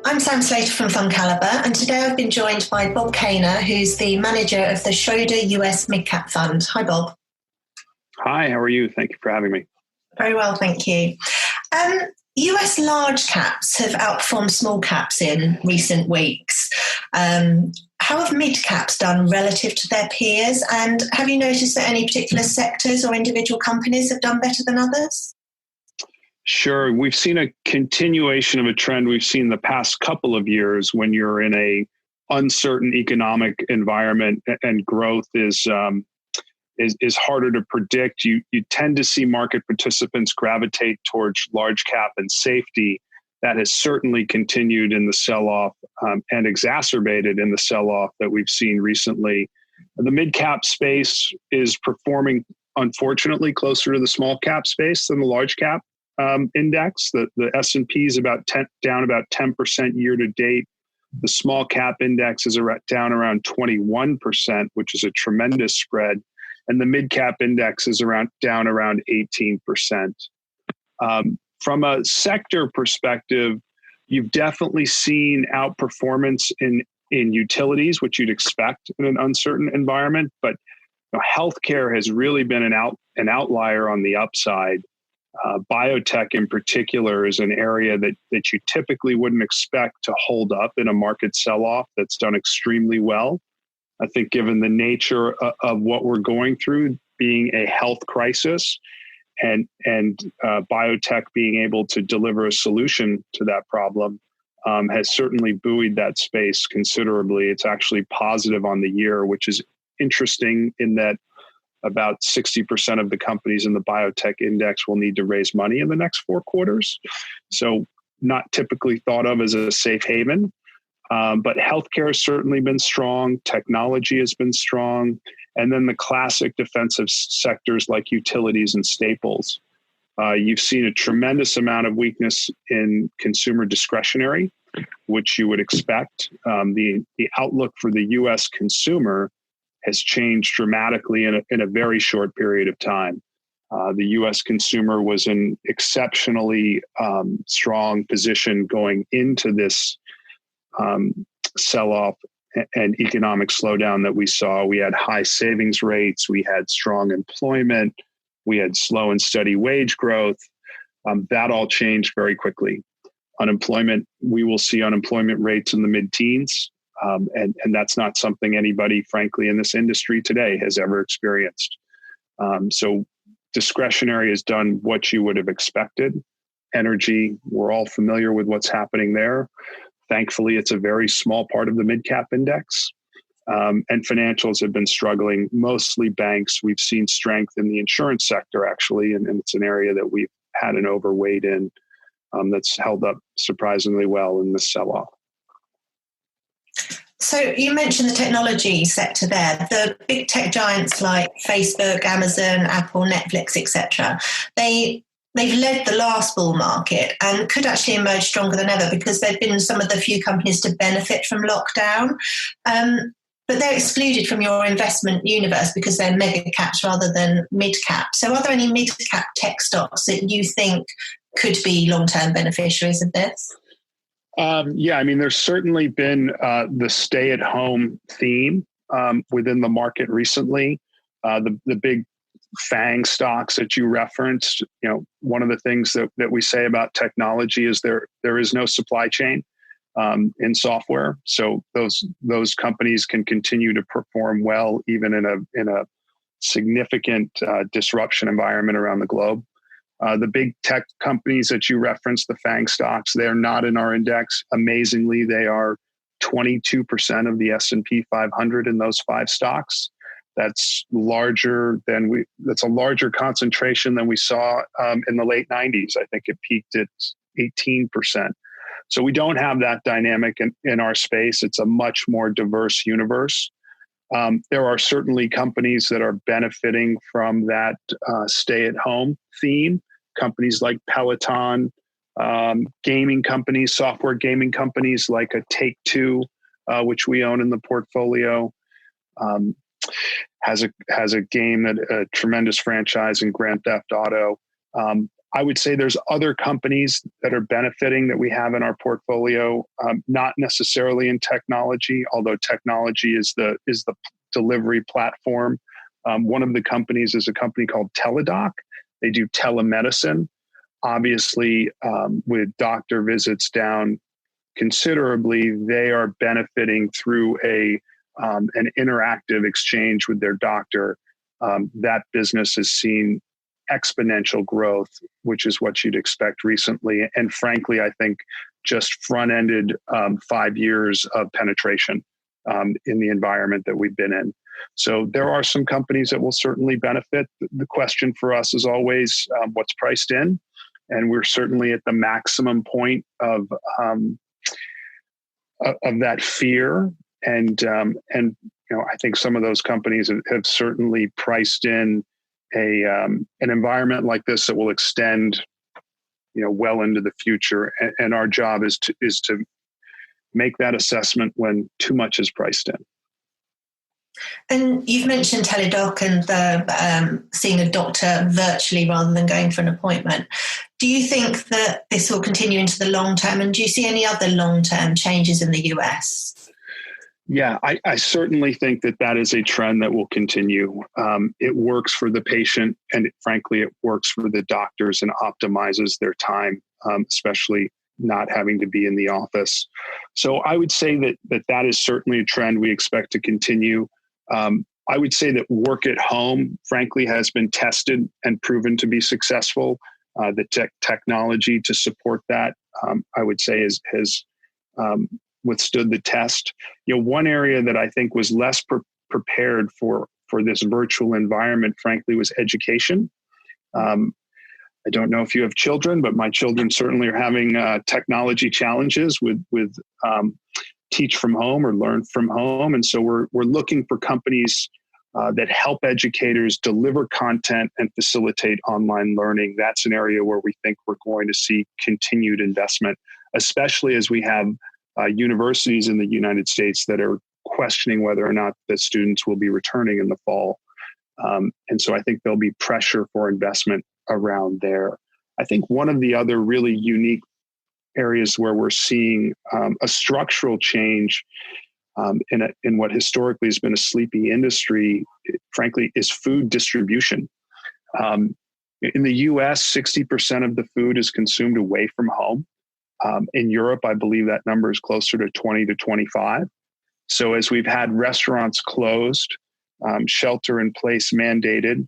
I'm Sam Slater from FundCalibre, and today I've been joined by Bob Kaynor, who's the manager of the Schroder US Mid Cap Fund. Hi, Bob. Hi, how are you? Thank you for having me. Very well, thank you. US large caps have outperformed small caps in recent weeks. How have mid caps done relative to their peers? And have you noticed that any particular sectors or individual companies have done better than others? Sure. We've seen a continuation of a trend we've seen the past couple of years when you're in a uncertain economic environment and growth is harder to predict. You tend to see market participants gravitate towards large cap and safety. That has certainly continued in the sell-off and exacerbated in the sell-off that we've seen recently. The mid-cap space is performing, unfortunately, closer to the small cap space than the large cap index. The S&P is down about 10% year to date. The small cap index is down around 21%, which is a tremendous spread. And the mid cap index is down around 18%. From a sector perspective, you've definitely seen outperformance in utilities, which you'd expect in an uncertain environment. But healthcare has really been an outlier on the upside. Biotech in particular is an area that you typically wouldn't expect to hold up in a market sell-off that's done extremely well. I think given the nature of what we're going through being a health crisis and biotech being able to deliver a solution to that problem has certainly buoyed that space considerably. It's actually positive on the year, which is interesting in that about 60% of the companies in the biotech index will need to raise money in the next 4 quarters. So not typically thought of as a safe haven. But healthcare has certainly been strong. Technology has been strong. And then the classic defensive sectors like utilities and staples. You've seen a tremendous amount of weakness in consumer discretionary, which you would expect. The outlook for the U.S. consumer has changed dramatically in a very short period of time. The U.S. consumer was in exceptionally strong position going into this sell-off and economic slowdown that we saw. We had high savings rates. We had strong employment. We had slow and steady wage growth. That all changed very quickly. Unemployment, we will see unemployment rates in the mid-teens. And that's not something anybody, frankly, in this industry today has ever experienced. So discretionary has done what you would have expected. Energy, we're all familiar with what's happening there. Thankfully, it's a very small part of the mid-cap index. And financials have been struggling, mostly banks. We've seen strength in the insurance sector, actually, and it's an area that we've had an overweight in that's held up surprisingly well in this sell-off. So you mentioned the technology sector there. The big tech giants like Facebook, Amazon, Apple, Netflix, etc. They've led the last bull market and could actually emerge stronger than ever because they've been some of the few companies to benefit from lockdown. But they're excluded from your investment universe because they're mega caps rather than mid cap. So are there any mid cap tech stocks that you think could be long-term beneficiaries of this? Yeah, I mean, there's certainly been the stay-at-home theme within the market recently. The big FANG stocks that you referenced, one of the things that we say about technology is there is no supply chain in software, so those companies can continue to perform well even in a significant disruption environment around the globe. The big tech companies that you referenced, the FANG stocks, they're not in our index. Amazingly, they are 22% of the S&P 500 in those 5 stocks. That's a larger concentration than we saw in the late 90s. I think it peaked at 18%. So we don't have that dynamic in our space. It's a much more diverse universe. There are certainly companies that are benefiting from that stay-at-home theme. Companies like Peloton, gaming companies, software gaming companies like a Take-Two, which we own in the portfolio, has a game that a tremendous franchise in Grand Theft Auto. I would say there's other companies that are benefiting that we have in our portfolio, not necessarily in technology, although technology is the delivery platform. One of the companies is a company called Teladoc. They do telemedicine. Obviously, with doctor visits down considerably, they are benefiting through an interactive exchange with their doctor. That business has seen exponential growth, which is what you'd expect recently. And frankly, I think just front-ended 5 years of penetration in the environment that we've been in. So there are some companies that will certainly benefit. The question for us is always what's priced in. And we're certainly at the maximum point of that fear. And I think some of those companies have certainly priced in an environment like this that will extend, well into the future. And our job is to make that assessment when too much is priced in. And you've mentioned Teladoc and the seeing a doctor virtually rather than going for an appointment. Do you think that this will continue into the long term? And do you see any other long-term changes in the US? Yeah, I certainly think that is a trend that will continue. It works for the patient, and frankly, it works for the doctors and optimizes their time, especially not having to be in the office. So I would say that is certainly a trend we expect to continue. I would say that work at home, frankly, has been tested and proven to be successful. The technology to support that, I would say, has withstood the test. One area that I think was less prepared for this virtual environment, frankly, was education. I don't know if you have children, but my children certainly are having technology challenges with teach from home or learn from home. And so we're looking for companies that help educators deliver content and facilitate online learning. That's an area where we think we're going to see continued investment, especially as we have universities in the United States that are questioning whether or not the students will be returning in the fall. And so I think there'll be pressure for investment around there. I think one of the other really unique areas where we're seeing a structural change in what historically has been a sleepy industry, frankly, is food distribution. In the US, 60% of the food is consumed away from home. In Europe, I believe that number is closer to 20 to 25. So as we've had restaurants closed, shelter in place mandated,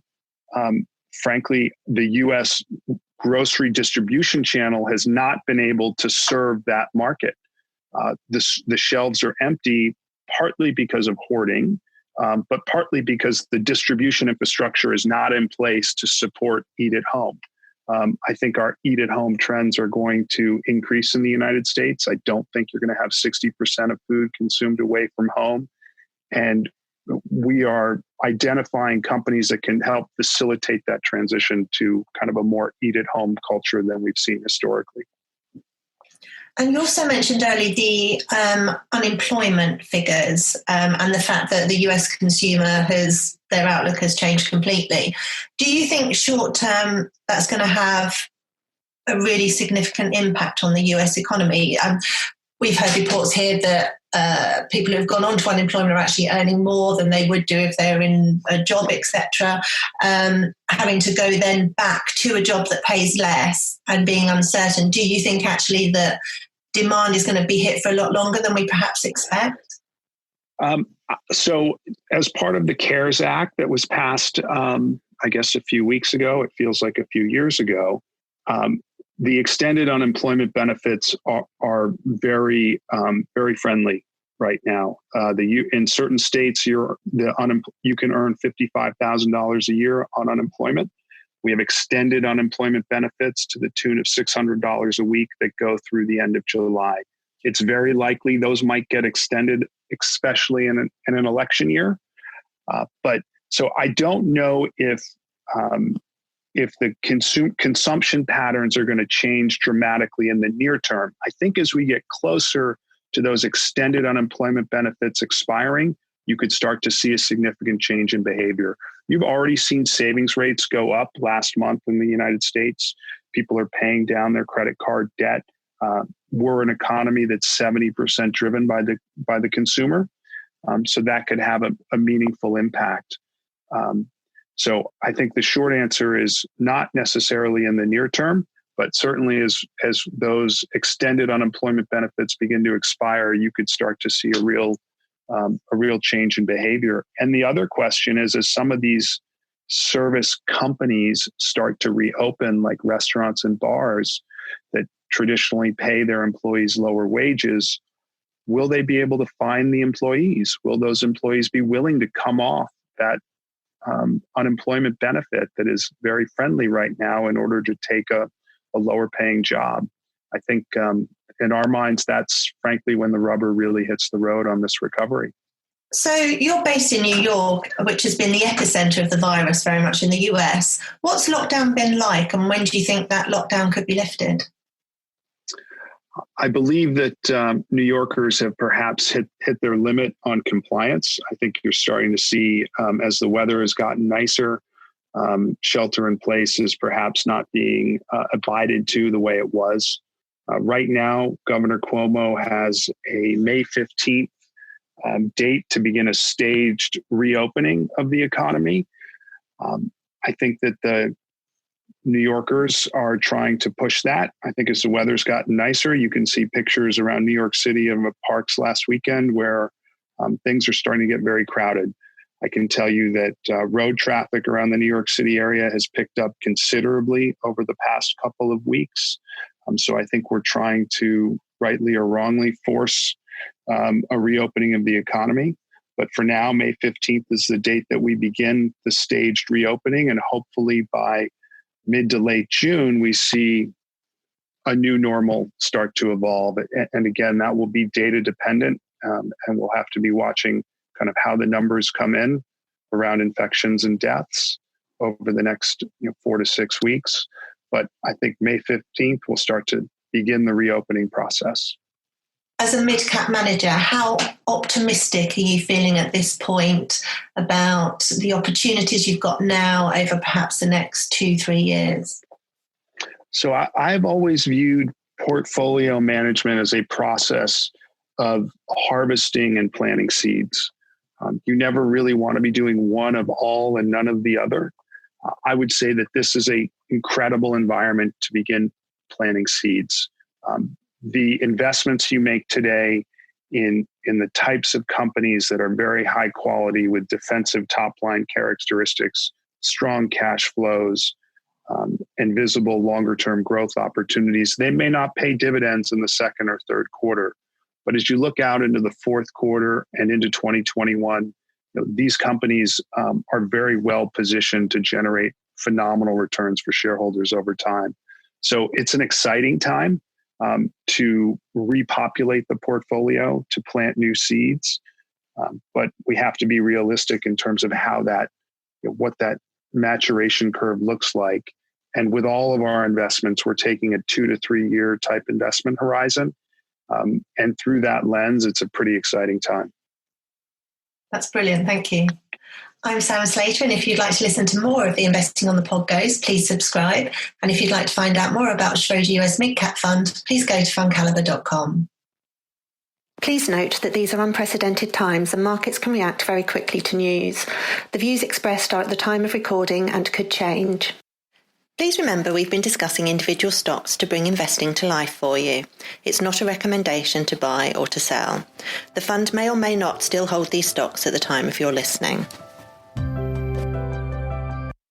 frankly, the US grocery distribution channel has not been able to serve that market. The shelves are empty, partly because of hoarding, but partly because the distribution infrastructure is not in place to support eat at home. I think our eat at home trends are going to increase in the United States. I don't think you're going to have 60% of food consumed away from home. And we are identifying companies that can help facilitate that transition to kind of a more eat at home culture than we've seen historically. And you also mentioned earlier the unemployment figures and the fact that the US consumer their outlook has changed completely. Do you think short term that's going to have a really significant impact on the US economy? We've heard reports here that people who've gone on to unemployment are actually earning more than they would do if they were in a job, etc. Having to go then back to a job that pays less and being uncertain. Do you think actually that demand is going to be hit for a lot longer than we perhaps expect? So as part of the CARES Act that was passed, I guess a few weeks ago, it feels like a few years ago, the extended unemployment benefits are very, very friendly right now. In certain states, you can earn $55,000 a year on unemployment. We have extended unemployment benefits to the tune of $600 a week that go through the end of July. It's very likely those might get extended, especially in an election year. But so I don't know if the consumption patterns are going to change dramatically in the near term. I think as we get closer to those extended unemployment benefits expiring, you could start to see a significant change in behavior. You've already seen savings rates go up last month in the United States. People are paying down their credit card debt. We're an economy that's 70% driven by the consumer. So that could have a meaningful impact. So I think the short answer is not necessarily in the near term, but certainly as those extended unemployment benefits begin to expire, you could start to see a real change in behavior. And the other question is, as some of these service companies start to reopen, like restaurants and bars that traditionally pay their employees lower wages, will they be able to find the employees? Will those employees be willing to come off that unemployment benefit that is very friendly right now in order to take a lower paying job? I think in our minds, that's frankly when the rubber really hits the road on this recovery. So you're based in New York, which has been the epicenter of the virus very much in the US. What's lockdown been like, and when do you think that lockdown could be lifted? I believe that New Yorkers have perhaps hit their limit on compliance. I think you're starting to see, as the weather has gotten nicer, shelter in place is perhaps not being abided to the way it was. Right now, Governor Cuomo has a May 15th date to begin a staged reopening of the economy. I think that the New Yorkers are trying to push that. I think as the weather's gotten nicer, you can see pictures around New York City of parks last weekend where things are starting to get very crowded. I can tell you that road traffic around the New York City area has picked up considerably over the past couple of weeks. So I think we're trying to, rightly or wrongly, force a reopening of the economy. But for now, May 15th is the date that we begin the staged reopening. And hopefully by mid to late June, we see a new normal start to evolve. And again, that will be data dependent. And we'll have to be watching kind of how the numbers come in around infections and deaths over the next 4 to 6 weeks. But I think May 15th will start to begin the reopening process. As a mid-cap manager, how optimistic are you feeling at this point about the opportunities you've got now over perhaps the next 2-3 years? So I've always viewed portfolio management as a process of harvesting and planting seeds. You never really want to be doing one of all and none of the other. I would say that this is an incredible environment to begin planting seeds. The investments you make today in the types of companies that are very high quality with defensive top line characteristics, strong cash flows, and visible longer term growth opportunities, they may not pay dividends in the second or third quarter. But as you look out into the fourth quarter and into 2021, these companies are very well positioned to generate phenomenal returns for shareholders over time. So it's an exciting time to repopulate the portfolio, to plant new seeds. But we have to be realistic in terms of how that, what that maturation curve looks like. And with all of our investments, we're taking a 2 to 3 year type investment horizon. And through that lens, it's a pretty exciting time. That's brilliant. Thank you. I'm Sam Slater, and if you'd like to listen to more of the Investing on the Pod Goes, please subscribe. And if you'd like to find out more about Schroder US Mid Cap Fund, please go to FundCalibre.com. Please note that these are unprecedented times and markets can react very quickly to news. The views expressed are at the time of recording and could change. Please remember we've been discussing individual stocks to bring investing to life for you. It's not a recommendation to buy or to sell. The fund may or may not still hold these stocks at the time of your listening.